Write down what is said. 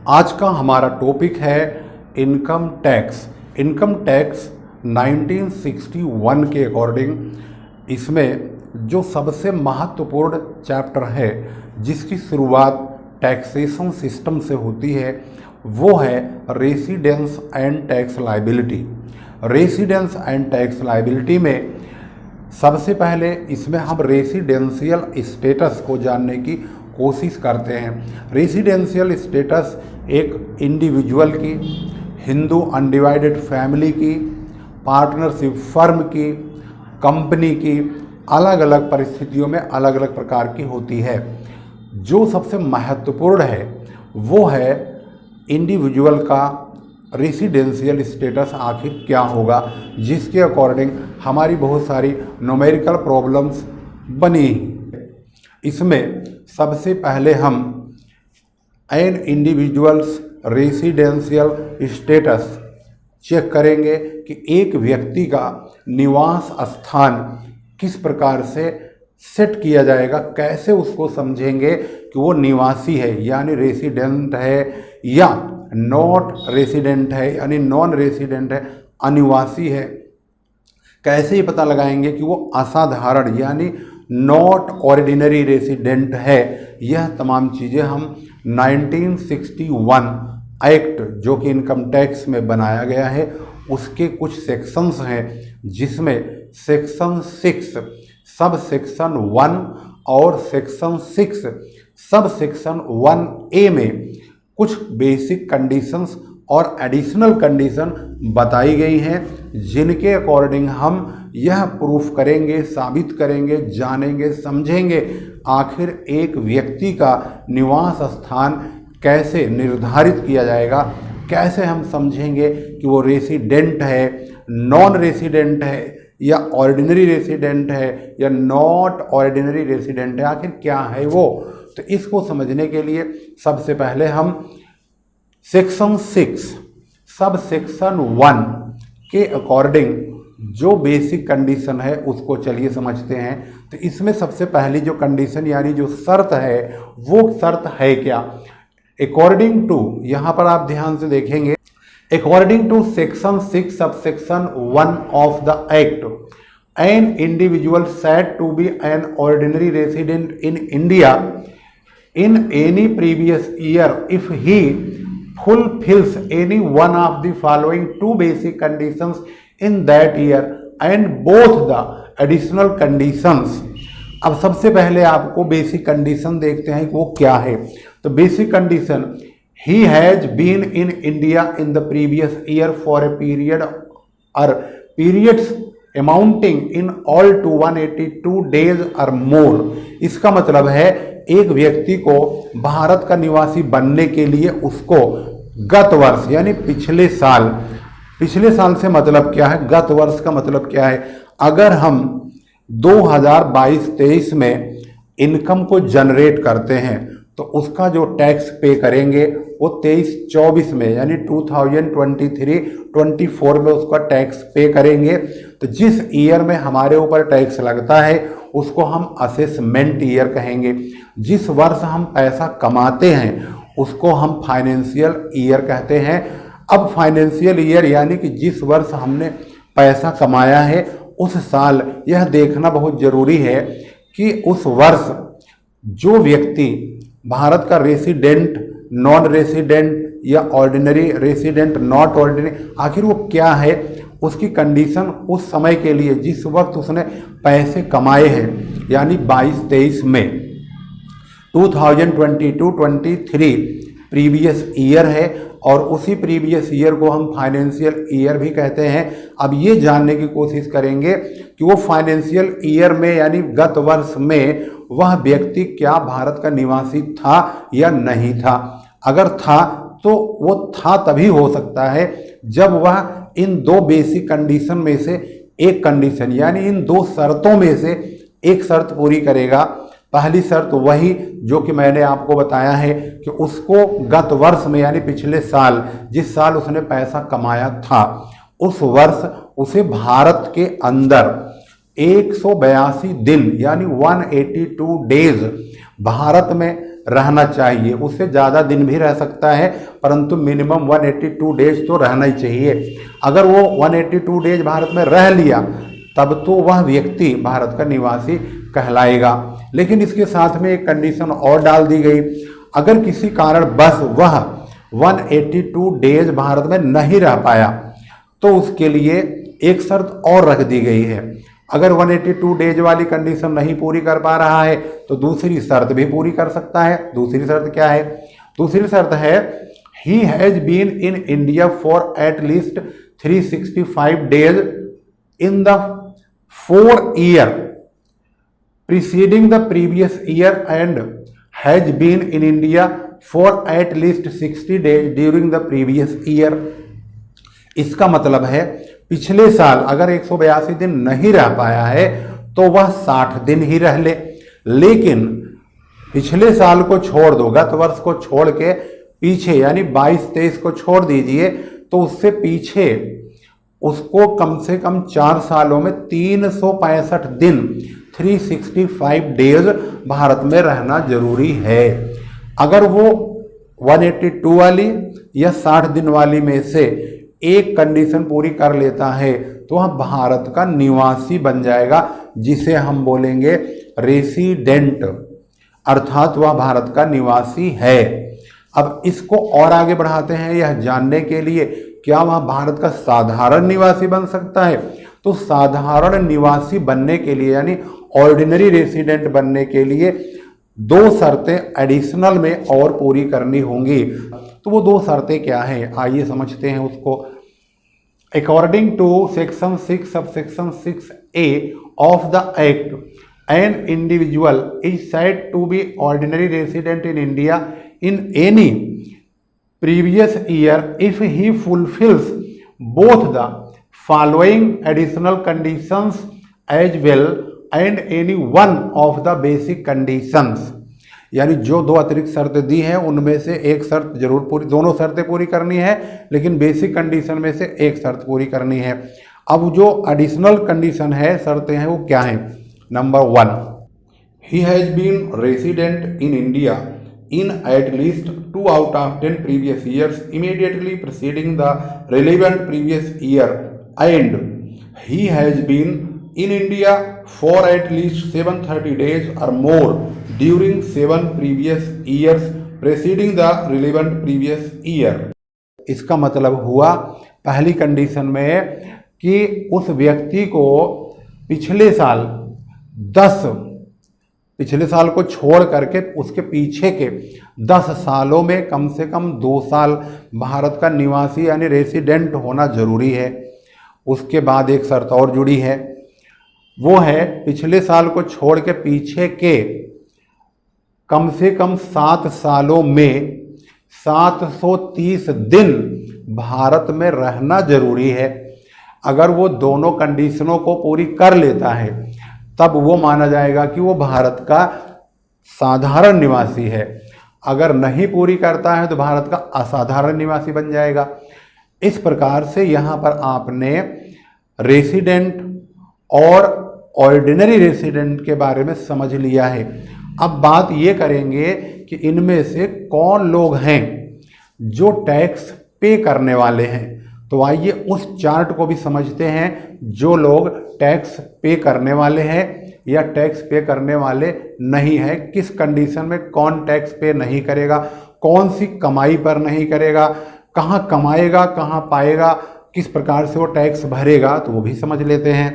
आज का हमारा टॉपिक है इनकम टैक्स। इनकम टैक्स 1961 के अकॉर्डिंग इसमें जो सबसे महत्वपूर्ण चैप्टर है जिसकी शुरुआत टैक्सेशन सिस्टम से होती है वो है residence and tax liability. Residence and tax liability में सबसे पहले इसमें हम रेसिडेंशियल स्टेटस को जानने की कोशिश करते हैं। रेसिडेंशियल स्टेटस एक इंडिविजुअल की, हिंदू अनडिवाइडेड फैमिली की, पार्टनरशिप फर्म की, कंपनी की अलग अलग परिस्थितियों में अलग अलग प्रकार की होती है। जो सबसे महत्वपूर्ण है वो है इंडिविजुअल का रेसिडेंशियल स्टेटस आखिर क्या होगा, जिसके अकॉर्डिंग हमारी बहुत सारी न्यूमेरिकल प्रॉब्लम्स बनी। इसमें सबसे पहले हम an individuals residential status check करेंगे कि एक व्यक्ति का निवास स्थान किस प्रकार से सेट किया जाएगा, कैसे उसको समझेंगे कि वो निवासी है यानी रेसिडेंट है या नॉट रेसिडेंट है यानी नॉन रेसिडेंट है, अनिवासी है। कैसे ही पता लगाएंगे कि वो असाधारण यानी नॉट ऑर्डिनरी रेसिडेंट है। यह तमाम चीज़ें हम 1961 एक्ट जो कि इनकम टैक्स में बनाया गया है उसके कुछ सेक्शंस हैं, जिसमें सेक्शन 6 सब सेक्शन 1 और सेक्शन 6 सब सेक्शन 1A में कुछ बेसिक कंडीशंस और एडिशनल कंडीशन बताई गई हैं, जिनके अकॉर्डिंग हम यह प्रूफ करेंगे, साबित करेंगे, जानेंगे, समझेंगे आखिर एक व्यक्ति का निवास स्थान कैसे निर्धारित किया जाएगा, कैसे हम समझेंगे कि वो रेसिडेंट है, नॉन रेसिडेंट है या ऑर्डिनरी रेसिडेंट है या नॉट ऑर्डिनरी रेसिडेंट है, आखिर क्या है वो। तो इसको समझने के लिए सबसे पहले हम सेक्शन 6 सब सेक्शन 1 के अकॉर्डिंग जो बेसिक कंडीशन है उसको चलिए समझते हैं। तो इसमें सबसे पहली जो कंडीशन यानी जो शर्त है वो शर्त है क्या, अकॉर्डिंग टू, यहाँ पर आप ध्यान से देखेंगे, according to section 6 sub section 1 of the act an individual said to be an ordinary resident in India in any previous year if he fulfills any one of the following two basic conditions in that year and both the additional conditions। अब सबसे पहले आपको basic condition देखते हैं कि वो क्या है। तो basic condition, he has been in India in the previous year for a period or periods amounting in all to 182 days or more। इसका मतलब है एक व्यक्ति को भारत का निवासी बनने के लिए उसको गत वर्ष यानी पिछले साल से मतलब क्या है, गत वर्ष का मतलब क्या है। अगर हम 2022-23 में इनकम को जनरेट करते हैं तो उसका जो टैक्स पे करेंगे वो 23-24 में यानी 2023-24 में उसका टैक्स पे करेंगे। तो जिस ईयर में हमारे ऊपर टैक्स लगता है उसको हम असेसमेंट ईयर कहेंगे। जिस वर्ष हम पैसा कमाते हैं उसको हम फाइनेंशियल ईयर कहते हैं। अब फाइनेंशियल ईयर यानी कि जिस वर्ष हमने पैसा कमाया है उस साल यह देखना बहुत ज़रूरी है कि उस वर्ष जो व्यक्ति भारत का रेसिडेंट, नॉन रेसिडेंट या ऑर्डिनरी रेसिडेंट, नॉट ऑर्डिनरी, आखिर वो क्या है, उसकी कंडीशन उस समय के लिए जिस वक्त उसने पैसे कमाए हैं यानी 22-23 में 2022-23 प्रीवियस ईयर है और उसी प्रीवियस ईयर को हम फाइनेंशियल ईयर भी कहते हैं। अब ये जानने की कोशिश करेंगे कि वो फाइनेंशियल ईयर में यानी गत वर्ष में वह व्यक्ति क्या भारत का निवासी था या नहीं था। अगर था तो वो था तभी हो सकता है जब वह इन दो बेसिक कंडीशन में से एक कंडीशन यानी इन दो शर्तों में से एक शर्त पूरी करेगा। पहली शर्त वही जो कि मैंने आपको बताया है कि उसको गत वर्ष में यानी पिछले साल जिस साल उसने पैसा कमाया था उस वर्ष उसे भारत के अंदर 182 दिन यानी 182 डेज भारत में रहना चाहिए। उससे ज़्यादा दिन भी रह सकता है, परंतु मिनिमम 182 डेज तो रहना ही चाहिए। अगर वो 182 डेज भारत में रह लिया तब तो वह व्यक्ति भारत का निवासी कहलाएगा। लेकिन इसके साथ में एक कंडीशन और डाल दी गई, अगर किसी कारण बस वह 182 डेज भारत में नहीं रह पाया तो उसके लिए एक शर्त और रख दी गई है। अगर 182 डेज वाली कंडीशन नहीं पूरी कर पा रहा है तो दूसरी शर्त भी पूरी कर सकता है। दूसरी शर्त क्या है? दूसरी शर्त है he has been in India for at least 365 days in the 4 year preceding the previous year and has been in India for at least 60 days during the previous year। इसका मतलब है पिछले साल अगर 182 दिन नहीं रह पाया है तो वह 60 दिन ही रह ले, लेकिन पिछले साल को छोड़ दो, गत वर्ष को छोड़ के पीछे यानी 22-23 को छोड़ दीजिए, तो उससे पीछे उसको कम से कम 4 सालों में 365 दिन 365 डेज भारत में रहना जरूरी है। अगर वो 182 वाली या 60 दिन वाली में से एक कंडीशन पूरी कर लेता है तो वह भारत का निवासी बन जाएगा, जिसे हम बोलेंगे रेसिडेंट, अर्थात वह भारत का निवासी है। अब इसको और आगे बढ़ाते हैं यह जानने के लिए क्या वह भारत का साधारण निवासी बन सकता है। तो साधारण निवासी बनने के लिए यानी ऑर्डिनरी रेसिडेंट बनने के लिए 2 शर्तें एडिशनल में और पूरी करनी होंगी। तो वो 2 शर्तें क्या हैं, आइए समझते हैं उसको। According to section 6 subsection 6A of the act, an individual is said to be ordinary resident in India in any previous year if he fulfills both the following additional conditions as well and any one of the basic conditions। यानी जो 2 अतिरिक्त शर्तें दी हैं उनमें से एक शर्त जरूर पूरी, दोनों शर्तें पूरी करनी है, लेकिन बेसिक कंडीशन में से एक शर्त पूरी करनी है। अब जो एडिशनल कंडीशन है, शर्तें हैं, वो क्या हैं? Number 1, he has been resident in India in at least 2 out of 10 previous years immediately preceding the relevant previous year and he has been in India for at least 730 days or more during 7 previous years preceding the relevant previous year। इसका मतलब हुआ पहली condition में कि उस व्यक्ति को पिछले साल को छोड़ करके उसके पीछे के 10 सालों में कम से कम 2 साल भारत का निवासी यानी रेसिडेंट होना जरूरी है। उसके बाद एक शर्त और जुड़ी है, वो है पिछले साल को छोड़ के पीछे के कम से कम 7 सालों में 730 दिन भारत में रहना जरूरी है। अगर वो दोनों कंडीशनों को पूरी कर लेता है तब वो माना जाएगा कि वो भारत का साधारण निवासी है। अगर नहीं पूरी करता है तो भारत का असाधारण निवासी बन जाएगा। इस प्रकार से यहाँ पर आपने रेसिडेंट और ऑर्डिनरी रेसिडेंट के बारे में समझ लिया है। अब बात ये करेंगे कि इनमें से कौन लोग हैं जो टैक्स पे करने वाले हैं। तो आइए उस चार्ट को भी समझते हैं। जो लोग टैक्स पे करने वाले हैं या टैक्स पे करने वाले नहीं है, किस कंडीशन में कौन टैक्स पे नहीं करेगा, कौन सी कमाई पर नहीं करेगा, कहाँ कमाएगा, कहाँ पाएगा, किस प्रकार से वो टैक्स भरेगा, तो वो भी समझ लेते हैं।